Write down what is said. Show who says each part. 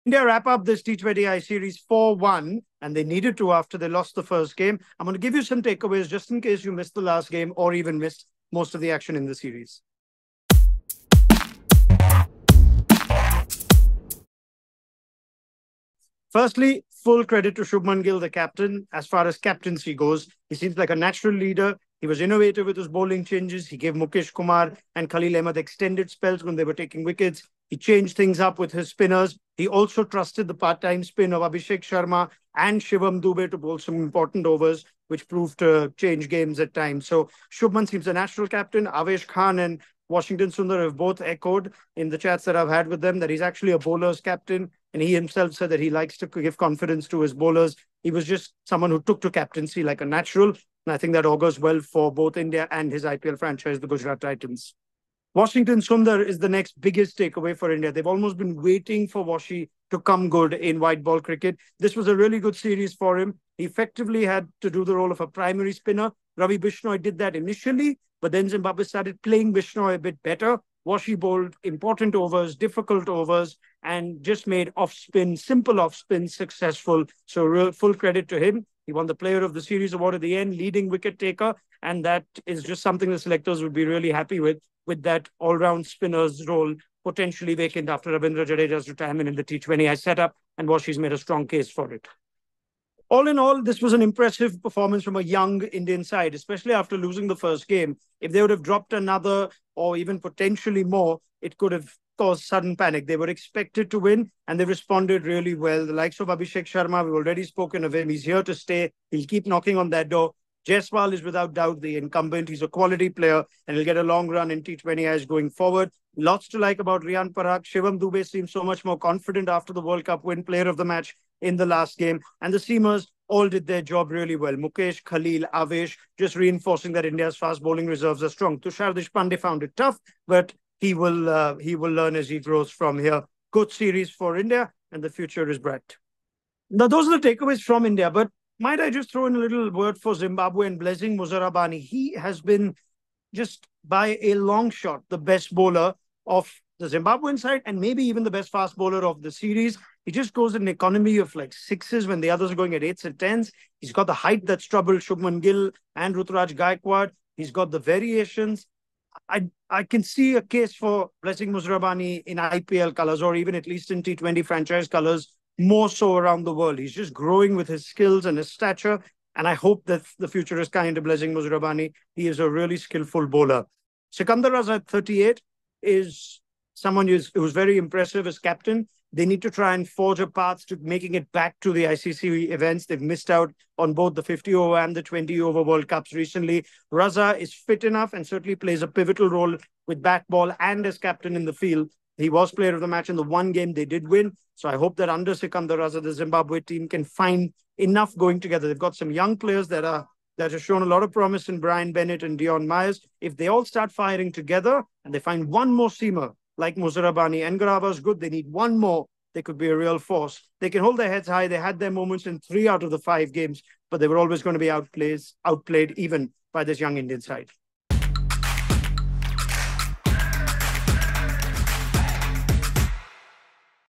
Speaker 1: India wrap up this T20I series 4-1, and they needed to after they lost the first game. I'm going to give you some takeaways just in case you missed the last game or even missed most of the action in the series. Firstly, full credit to Shubman Gill, the captain. As far as captaincy goes, he seems like a natural leader. He was innovative with his bowling changes. He gave Mukesh, Kumar and Khalil Ahmed extended spells when they were taking wickets. He changed things up with his spinners. He also trusted the part-time spin of Abhishek, Sharma and Shivam Dube to bowl some important overs, which proved to change games at times. So Shubman seems a natural captain. Avesh Khan and Washington Sundar have both echoed in the chats that I've had with them that he's actually a bowler's captain. And he himself said that he likes to give confidence to his bowlers. He was just someone who took to captaincy like a natural. And I think that augurs well for both India and his IPL franchise, the Gujarat Titans. Washington Sundar is the next biggest takeaway for India. They've almost been waiting for Washi to come good in white ball cricket. This was a really good series for him. He effectively had to do the role of a primary spinner. Ravi Bishnoi did that initially, but then Zimbabwe started playing Bishnoi a bit better. Washi bowled important overs, difficult overs, and just made off-spin, simple off-spin successful. So real full credit to him. He won the Player of the Series award at the end, leading wicket taker, and that is just something the selectors would be really happy with that all-round spinner's role potentially vacant after Ravindra Jadeja's retirement in the T20I setup, and Washi's made a strong case for it. All in all, this was an impressive performance from a young Indian side, especially after losing the first game. If they would have dropped another or even potentially more, it could have caused sudden panic. They were expected to win and they responded really well. The likes of Abhishek Sharma, we've already spoken of him. He's here to stay. He'll keep knocking on that door. Jaiswal is without doubt the incumbent. He's a quality player and he'll get a long run in T20Is going forward. Lots to like about Riyan, Parag. Shivam Dube seems so much more confident after the World Cup win, player of the match in the last game. And the seamers all did their job really well. Mukesh, Khalil, Avesh, just reinforcing that India's fast bowling reserves are strong. Tushar Deshpande found it tough, but he will learn as he grows from here. Good series for India, and the future is bright. Now, those are the takeaways from India, but might I just throw in a little word for Zimbabwe and blessing Muzarabani. He has been just by a long shot the best bowler of the Zimbabwean side and maybe even the best fast bowler of the series. He just goes in an economy of like sixes when the others are going at eights and tens. He's got the height that's troubled Shubman Gill and Ruturaj Gaikwad. He's got the variations. I can see a case for blessing Muzarabani in IPL colours or even at least in T20 franchise colours, more so around the world. He's just growing with his skills and his stature. And I hope that the future is kind to blessing Muzarabani. He is a really skillful bowler. Sikandar Raza at 38 is someone who's very impressive as captain. They need to try and forge a path to making it back to the ICC events. They've missed out on both the 50-over and the 20-over World Cups recently. Raza is fit enough and certainly plays a pivotal role with bat ball and as captain in the field. He was player of the match in the one game they did win. So I hope that under Sikandar Raza, the Zimbabwe team can find enough going together. They've got some young players that have shown a lot of promise in Brian Bennett and Dion Myers. If they all start firing together and they find one more seamer like Muzarabani and Garava's good, they need one more. They could be a real force. They can hold their heads high. They had their moments in 3 out of the 5 games, but they were always going to be outplayed even by this young Indian side.